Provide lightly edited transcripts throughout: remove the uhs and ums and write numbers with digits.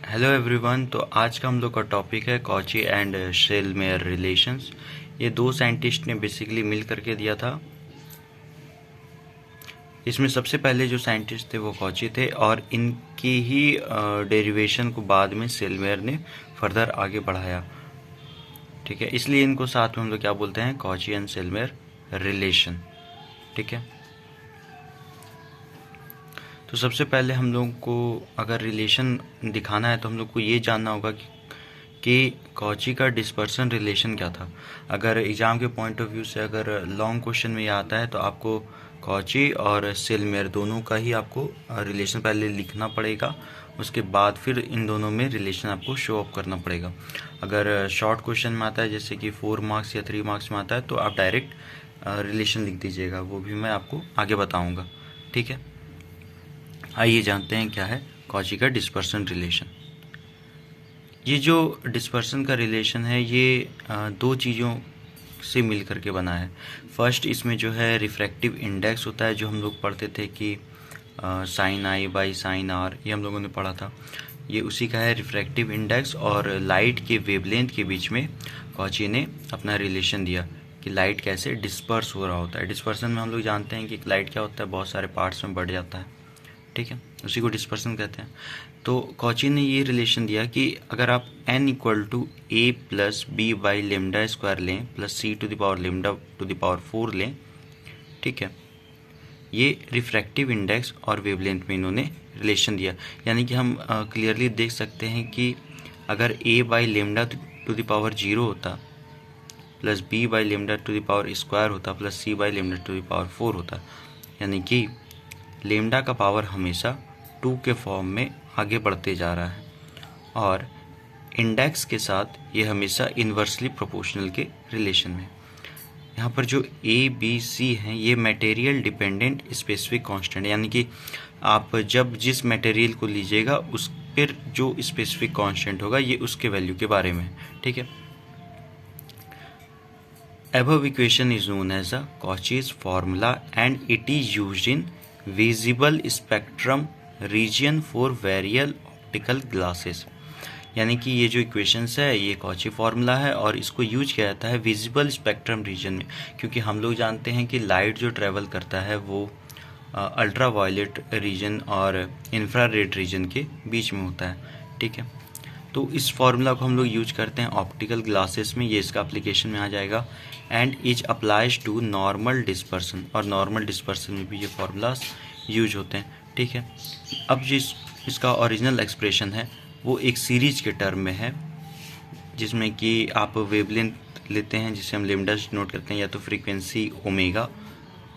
Hello everyone. तो आज का हम लोग का टॉपिक है कॉची एंड शेलमेयर रिलेशंस। ये दो साइंटिस्ट ने बेसिकली मिल करके दिया था। इसमें सबसे पहले जो साइंटिस्ट थे वो कॉची थे और इनकी ही डेरिवेशन को बाद में शेलमेयर ने फर्दर आगे बढ़ाया। ठीक है, इसलिए इनको साथ में हम लोग क्या बोलते हैं, कॉची एंड शेलमेयर रिलेशन। ठीक है, तो सबसे पहले हम लोग को अगर रिलेशन दिखाना है तो हम लोग को ये जानना होगा कि कॉची का डिस्पर्सन रिलेशन क्या था। अगर एग्ज़ाम के पॉइंट ऑफ व्यू से अगर लॉन्ग क्वेश्चन में ये आता है तो आपको कॉची और शेलमेयर दोनों का ही आपको रिलेशन पहले लिखना पड़ेगा, उसके बाद फिर इन दोनों में रिलेशन आपको शो अप करना पड़ेगा। अगर शॉर्ट क्वेश्चन में आता है जैसे कि 4 मार्क्स या 3 मार्क्स में आता है तो आप डायरेक्ट रिलेशन लिख दीजिएगा, वो भी मैं आपको आगे बताऊँगा। ठीक है, आइए जानते हैं क्या है कॉची का डिस्पर्सन रिलेशन। ये जो डिस्पर्सन का रिलेशन है ये दो चीज़ों से मिल करके बना है। फर्स्ट, इसमें जो है रिफ्रैक्टिव इंडेक्स होता है, जो हम लोग पढ़ते थे कि sine i by sine r, ये हम लोगों ने पढ़ा था। ये उसी का है रिफ्रैक्टिव इंडेक्स। और लाइट के वेवलेंथ के बीच में कॉची ने अपना रिलेशन दिया कि लाइट कैसे डिस्पर्स हो रहा होता है। डिस्पर्सन में हम लोग जानते हैं कि लाइट क्या होता है, बहुत सारे पार्ट्स में बढ़ जाता है। ठीक है, उसी को डिस्पर्सन कहते हैं। तो कॉची ने ये रिलेशन दिया कि अगर आप n equal to a plus B by lambda square लें plus c to the power lambda to the power 4 लें, ठीक है, ये रिफ्रैक्टिव इंडेक्स और वेवलेंथ में इन्होंने रिलेशन दिया। यानी कि हम क्लियरली देख सकते हैं कि अगर a by lambda to the power 0 होता plus b by lambda to the power square होता plus c by lambda to the power 4 होता, यानी कि लेमडा का पावर हमेशा 2 के फॉर्म में आगे बढ़ते जा रहा है और इंडेक्स के साथ ये हमेशा इन्वर्सली प्रोपोर्शनल के रिलेशन में। यहाँ पर जो ए बी सी हैं ये मटेरियल डिपेंडेंट स्पेसिफिक कांस्टेंट, यानी कि आप जब जिस मटेरियल को लीजिएगा उस पर जो स्पेसिफिक कांस्टेंट होगा ये उसके वैल्यू के बारे में। ठीक है, above equation is known as a Cauchy's formula and it is used in visible spectrum region for variable optical glasses। यानी कि ये जो इक्वेशंस है ये कॉची फार्मूला है और इसको यूज किया जाता है विजिबल स्पेक्ट्रम रीजन में, क्योंकि हम लोग जानते हैं कि लाइट जो ट्रेवल करता है वो अल्ट्रा वायलेट रीजन और इंफ्रारेड रीजन के बीच में होता है। ठीक है, तो इस फार्मूला को हम लोग यूज करते हैं ऑप्टिकल ग्लासेस में, ये इसका एप्लीकेशन में आ जाएगा। And is applies to normal dispersion, और नॉर्मल डिस्पर्सन में भी ये फार्मूलाज यूज होते हैं। ठीक है, अब जिस इसका ओरिजिनल एक्सप्रेशन है वो एक सीरीज के टर्म में है, जिसमें कि आप वेवलेंथ लेते हैं जिसे हम लेमडा नोट करते हैं, या तो फ्रीक्वेंसी ओमेगा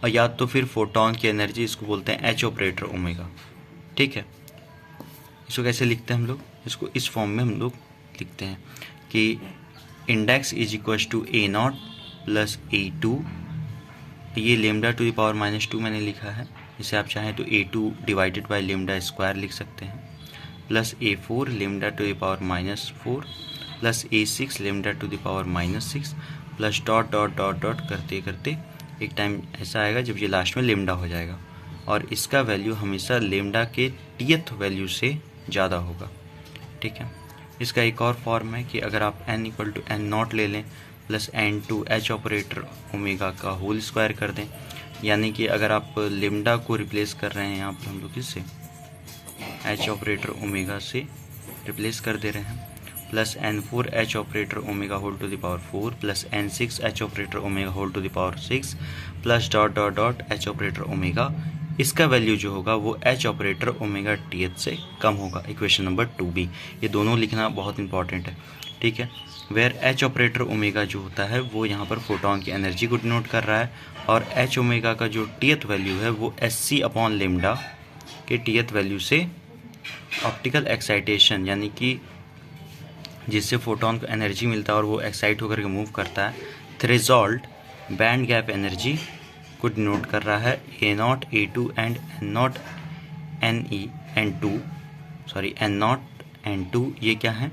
और या तो फिर फोटोन की एनर्जी, इसको बोलते हैं एच ऑपरेटर ओमेगा। ठीक है, इसको कैसे लिखते हैं हम लोग, इसको इस फॉर्म में हम लोग लिखते हैं कि index is equal to A not plus A2, ये लेमडा टू द पावर -2 मैंने लिखा है, इसे आप चाहें तो A2 divided by lambda square लिख सकते हैं, plus A4 lambda to the power -4 plus A6 lambda to the power -6 plus dot dot dot dot करते करते एक टाइम ऐसा आएगा जब ये लास्ट में लेमडा हो जाएगा और इसका वैल्यू हमेशा लेमडा के 10th वैल्यू से ज़्यादा होगा। ठीक है, इसका एक और फॉर्म है कि अगर आप n equal to n not ले लें plus n2 H operator omega का होल स्क्वायर कर दें, यानी कि अगर आप लेमडा को रिप्लेस कर रहे हैं यहाँ पर हम लोग किससे, एच ऑपरेटर ओमेगा से रिप्लेस कर दे रहे हैं, plus n4 H operator omega whole to the power 4 plus n6 H operator omega whole to the power 6 plus dot dot dot H operator omega, इसका वैल्यू जो होगा वो एच ऑपरेटर ओमेगा टीएच से कम होगा। इक्वेशन नंबर 2b, ये दोनों लिखना बहुत इंपॉर्टेंट है। ठीक है, वेयर एच ऑपरेटर ओमेगा जो होता है वो यहाँ पर फोटोन की एनर्जी को डिनोट कर रहा है और एच ओमेगा का जो टीएथ वैल्यू है वो SC अपॉन लेमडा के टीएथ वैल्यू से ऑप्टिकल एक्साइटेशन, यानी कि जिससे फोटोन को एनर्जी मिलता है और वो एक्साइट होकर के मूव करता है, थ्रेशोल्ड बैंड गैप एनर्जी को डिनोट कर रहा है A0 A2 and N0 N2, ये क्या है,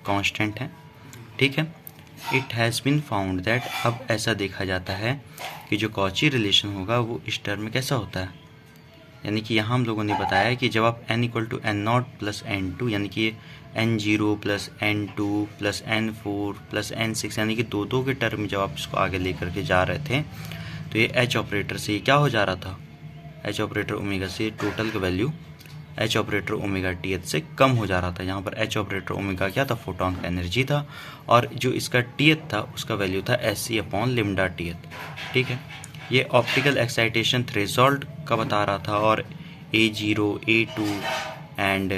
कांस्टेंट है। ठीक है, it has been found that, अब ऐसा देखा जाता है कि जो कॉची रिलेशन होगा वो इस टर्म में कैसा होता है, यानी कि यहाँ हम लोगों ने बताया कि जब आप n equal to n0 plus n2 यानी कि n0 plus n2 plus n4 plus n6 यानी कि दो के टर्म में जब आप इसको आगे लेकर के जा रहे थे तो ये h ऑपरेटर से ये क्या हो जा रहा था, h ऑपरेटर ओमेगा से टोटल का value h operator omega T से कम हो जा रहा था। यहाँ पर h ऑपरेटर ओमेगा क्या था, फोटोन का एनर्जी था, और जो इसका टी था उसका वैल्यू था SC अपॉन लिम्डा टी। ठीक है, ये ऑप्टिकल एक्साइटेशन थ्रेशोल्ड का बता रहा था, और A0 A2 and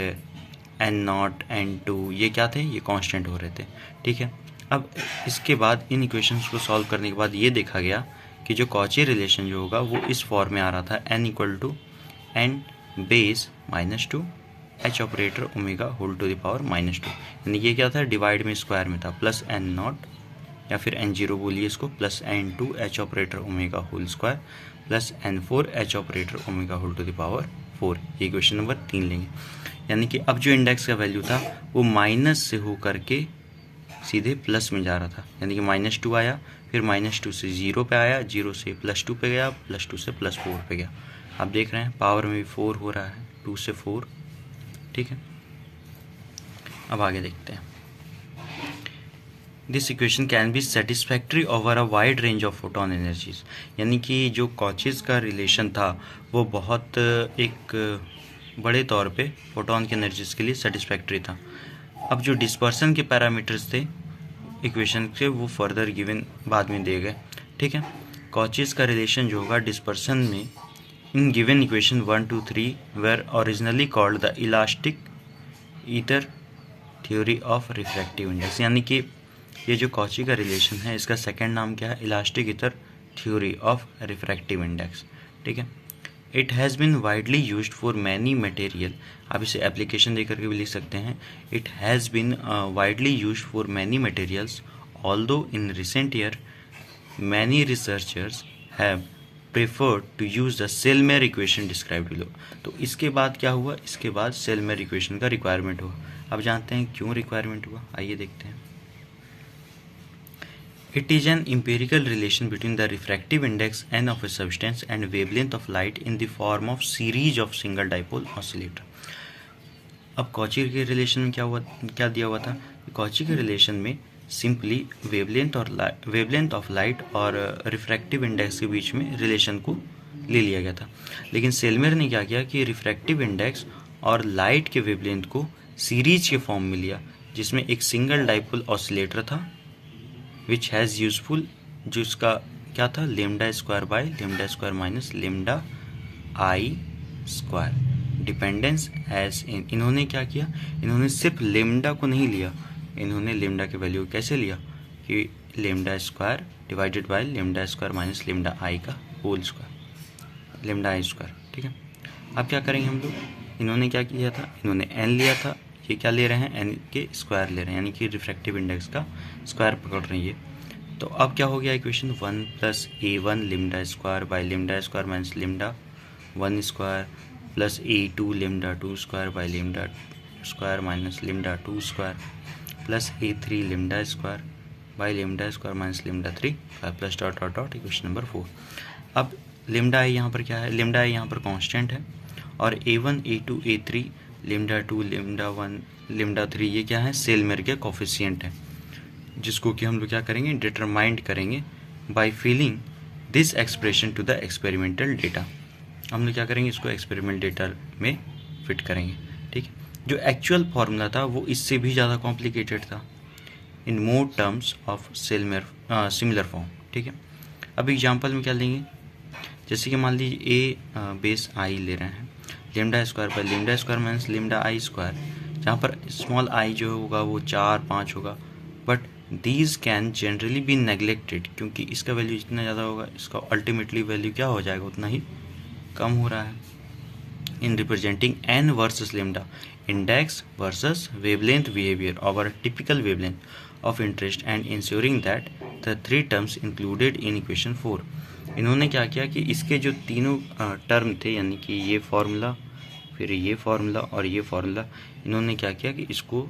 N0 N2 ये क्या थे, ये कांस्टेंट हो रहे थे। ठीक है, अब इसके बाद इन इक्वेशंस को सॉल्व करने के बाद ये देखा गया कि जो कॉची रिलेशन जो होगा वो इस फॉर्म में आ रहा था, n equal to n base -2 h operator omega whole to the power -2, यानी ये क्या था, डिवाइड में स्क्वायर में था, प्लस n0 या फिर n0 बोलिए इसको, plus n2 h operator omega whole square plus n4 h operator omega whole to the power 4। ये क्वेश्चन नंबर 3 लेंगे। यानी कि अब जो इंडेक्स का वैल्यू था वो माइनस से हो करके सीधे प्लस में जा रहा था, यानी कि -2 आया, फिर -2 से 0 पे आया, 0 से +2 पे गया, +2 से +4 पे गया। आप देख रहे हैं पावर में भी 4 हो रहा है, 2 से 4। ठीक है, अब आगे देखते हैं। This equation can be satisfactory over a wide range of photon energies, यानी कि जो कॉचेस का रिलेशन था वो बहुत एक बड़े तौर पे फोटोन की एनर्जीज के लिए सेटिस्फैक्ट्री था। अब जो डिस्पर्सन के पैरामीटर्स थे इक्वेशन के वो फर्दर गिवन बाद में दिए गए। ठीक है, कॉचेस का रिलेशन जो होगा डिस्पर्सन में in given equation 1 2 3 were originally called the elastic ether theory of refractive index, यानी कि ये जो कॉची का रिलेशन है इसका सेकंड नाम क्या है, elastic ether theory of refractive index. ठीक है, it has been widely used for many material, आप इसे एप्लीकेशन दे करके भी लिख सकते हैं। It has been widely used for many materials although in recent year many researchers have preferred to use the Sellmeier equation described below. तो इसके बाद क्या हुआ, इसके बाद सेलमेयर इक्वेशन का रिक्वायरमेंट हुआ। अब जानते हैं क्यों रिक्वायरमेंट हुआ, आइए देखते हैं। It is an empirical relation between the refractive index n of a substance and wavelength of light in the form of series of single dipole oscillator। अब कॉची के रिलेशन में क्या दिया हुआ था, कॉची के रिलेशन में सिंपली वेवलेंथ ऑफ लाइट और रिफ्रैक्टिव इंडेक्स के बीच में रिलेशन को ले लिया गया था। लेकिन सेलमेयर ने क्या किया कि रिफ्रैक्टिव इंडेक्स और लाइट के वेवलेंथ को सीरीज के फॉर्म में लिया, जिसमें एक सिंगल डाइपोल ऑसिलेटर था विच हैज़ यूजफुल, जो इसका क्या था, lambda square by lambda square minus lambda i square dependence as in. इन्होंने क्या किया, इन्होंने सिर्फ लेमडा को नहीं लिया, इन्होंने लेमडा के वैल्यू कैसे लिया कि lambda square divided by lambda square minus lambda i का whole square, lambda i square. ठीक है, अब क्या करेंगे हम लोग, इन्होंने क्या किया था, इन्होंने एन लिया था, ये क्या ले रहे हैं, एन के स्क्वायर ले रहे हैं, यानी कि रिफ्रैक्टिव इंडेक्स का स्क्वायर पकड़ रहे हैं ये। तो अब क्या हो गया equation, 1 + A1 lambda square by lambda square minus lambda 1 square plus A2 lambda 2 square by lambda square minus lambda 2 square plus A3 lambda square by lambda square minus lambda 3 plus dot dot dot equation number 4। अब lambda I यहाँ पर क्या है, lambda I यहाँ पर constant है, और A1 A2 A3 lambda 2 lambda 1 lambda 3 ये क्या है, सेलमेयर के कोफिशिएंट है, जिसको कि हम लोग क्या करेंगे, डिटरमाइंड करेंगे by filling this expression to the experimental data. हम लोग क्या करेंगे, इसको एक्सपेरिमेंटल डेटा में फिट करेंगे। ठीक है, जो एक्चुअल फार्मूला था वो इससे भी ज़्यादा कॉम्प्लिकेटेड था in more terms of Sellmeier similar form. ठीक है, अब एग्जाम्पल में क्या लेंगे, जैसे कि मान लीजिए ए बेस आई ले रहे हैं, lambda square by lambda square minus lambda i square, जहाँ पर स्मॉल आई जो होगा वो 4 5 होगा, but these can generally be neglected, क्योंकि इसका वैल्यू जितना ज़्यादा होगा इसका अल्टीमेटली वैल्यू क्या हो जाएगा, उतना ही कम हो रहा है। In representing n versus lambda, index versus wavelength behaviour over typical wavelength of interest and ensuring that the 3 terms included in equation 4। इन्होंने क्या किया कि इसके जो तीनों टर्म थे, यानी कि ये फार्मूला, फिर ये फार्मूला और ये फार्मूला, इन्होंने क्या किया कि इसको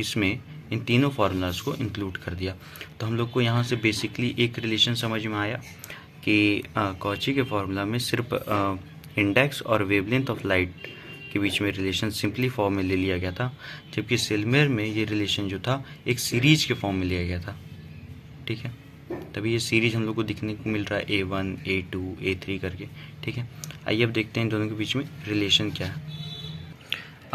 इसमें इन तीनों फार्मूलाज को इंक्लूड कर दिया। तो हम लोग को यहाँ से बेसिकली एक रिलेशन समझ में आया कि कॉची के फार्मूला में सिर्फ इंडेक्स और वेवलेंथ ऑफ लाइट के बीच में रिलेशन सिंपली फॉर्म में ले लिया गया था, जबकि सेलमेयर में ये रिलेशन जो था एक सीरीज के फॉर्म में लिया गया था। ठीक है, तभी ये सीरीज हम लोग को दिखने को मिल रहा है A1, A2, A3 करके। ठीक है, आइए अब देखते हैं इन दोनों के बीच में रिलेशन क्या है।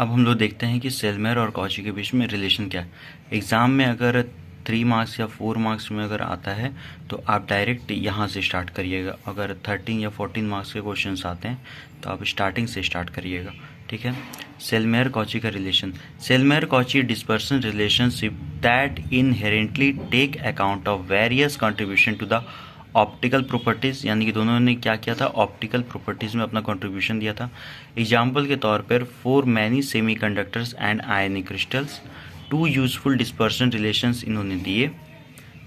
अब हम लोग देखते हैं कि सेलमेयर और कॉची के बीच में रिलेशन क्या है। एग्ज़ाम में अगर 3 मार्क्स या 4 मार्क्स में अगर आता है तो आप डायरेक्ट यहाँ से स्टार्ट करिएगा। अगर 13 या 14 मार्क्स के क्वेश्चंस आते हैं तो आप स्टार्टिंग से स्टार्ट करिएगा। ठीक है, सेलमेयर कॉची का रिलेशन। Sellmeier Cauchy dispersion relationship that inherently take account of various contribution to the optical properties, यानी कि दोनों ने क्या किया था, ऑप्टिकल प्रॉपर्टीज़ में अपना कंट्रीब्यूशन दिया था। एग्जाम्पल के तौर पर for many semiconductors and ionic crystals 2 useful dispersion relations इन्होंने दिए,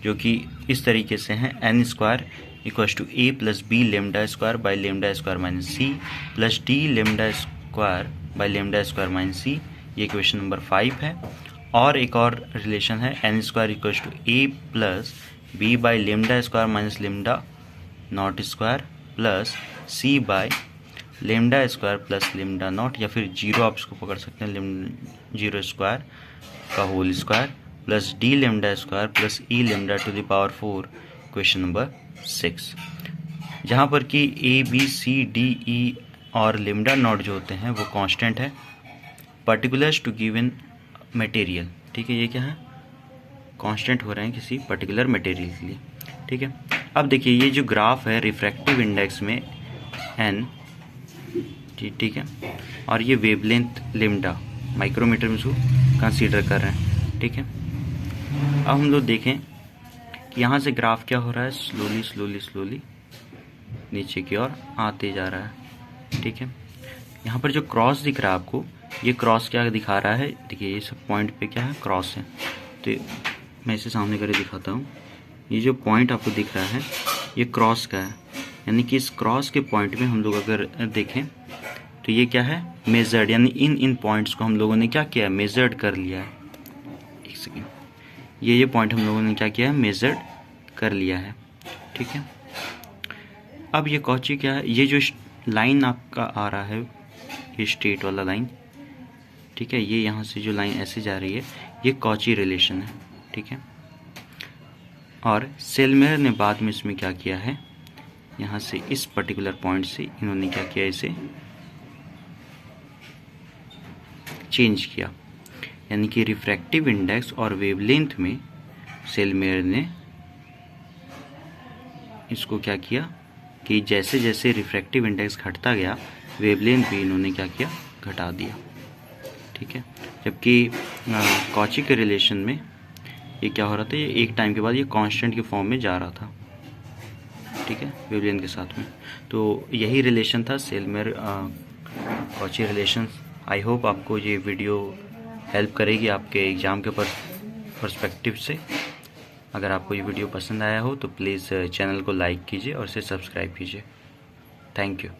जो कि इस तरीके से हैं। n² equals to a plus b lambda square by lambda square minus c plus D lambda square by lambda square minus c, ये question number 5 है। और एक और रिलेशन है n² equals to a plus B by lambda square minus lambda not square plus C by lambda square plus lambda not, या फिर 0 आप इसको पकड़ सकते हैं, 0 स्क्वायर का whole square plus D lambda square plus E lambda to the power 4, question number 6। जहाँ पर कि A B C D E और लेमडा नॉट जो होते हैं वो कांस्टेंट है, पर्टिकुलर्स टू गिवन मटेरियल। ठीक है, ये क्या है, कांस्टेंट हो रहे हैं किसी पर्टिकुलर मटेरियल के लिए। ठीक है, अब देखिए ये जो ग्राफ है रिफ्रैक्टिव इंडेक्स में n, ठीक है, और ये वेवलेंथ लेमडा माइक्रोमीटर में इसको कंसीडर कर रहे हैं। ठीक है, अब हम लोग देखें कि यहाँ से ग्राफ क्या हो रहा है, स्लोली स्लोली स्लोली नीचे की ओर आते जा रहा है। ठीक है, यहाँ पर जो क्रॉस दिख रहा है आपको, ये क्रॉस क्या दिखा रहा है, देखिए ये सब पॉइंट पे क्या है, क्रॉस है। तो मैं इसे सामने करके दिखाता हूँ। ये जो पॉइंट आपको दिख रहा है ये क्रॉस का है, यानी कि इस क्रॉस के पॉइंट में हम लोग अगर देखें तो ये क्या है, मेजर्ड, यानी इन पॉइंट्स को हम लोगों ने क्या किया है, मेजर्ड कर लिया है। एक सेकेंड, ये पॉइंट हम लोगों ने क्या किया है, मेजर्ड कर लिया है। ठीक है, अब ये कॉची क्या है, ये जो लाइन आपका आ रहा है, ये स्ट्रेट वाला लाइन, ठीक है, ये यहाँ से जो लाइन ऐसे जा रही है, ये कॉची रिलेशन है। ठीक है, और सेलमेयर ने बाद में इसमें क्या किया है, यहाँ से इस पर्टिकुलर पॉइंट से इन्होंने क्या किया, इसे चेंज किया, यानी कि रिफ्रैक्टिव इंडेक्स और वेवलेंथ में सेलमेयर ने इसको क्या किया कि जैसे जैसे रिफ्रैक्टिव इंडेक्स घटता गया, वेवलेंथ भी इन्होंने क्या किया, घटा दिया। ठीक है, जबकि कॉची के रिलेशन में ये क्या हो रहा था, ये एक टाइम के बाद ये कांस्टेंट के फॉर्म में जा रहा था। ठीक है, वेवलेंथ के साथ में। तो यही रिलेशन था सेलमेयर कॉची रिलेशन। आई होप आपको ये वीडियो हेल्प करेगी आपके एग्ज़ाम के पर्सपेक्टिव से। अगर आपको ये वीडियो पसंद आया हो तो प्लीज़ चैनल को लाइक कीजिए और इसे सब्सक्राइब कीजिए। Thank you.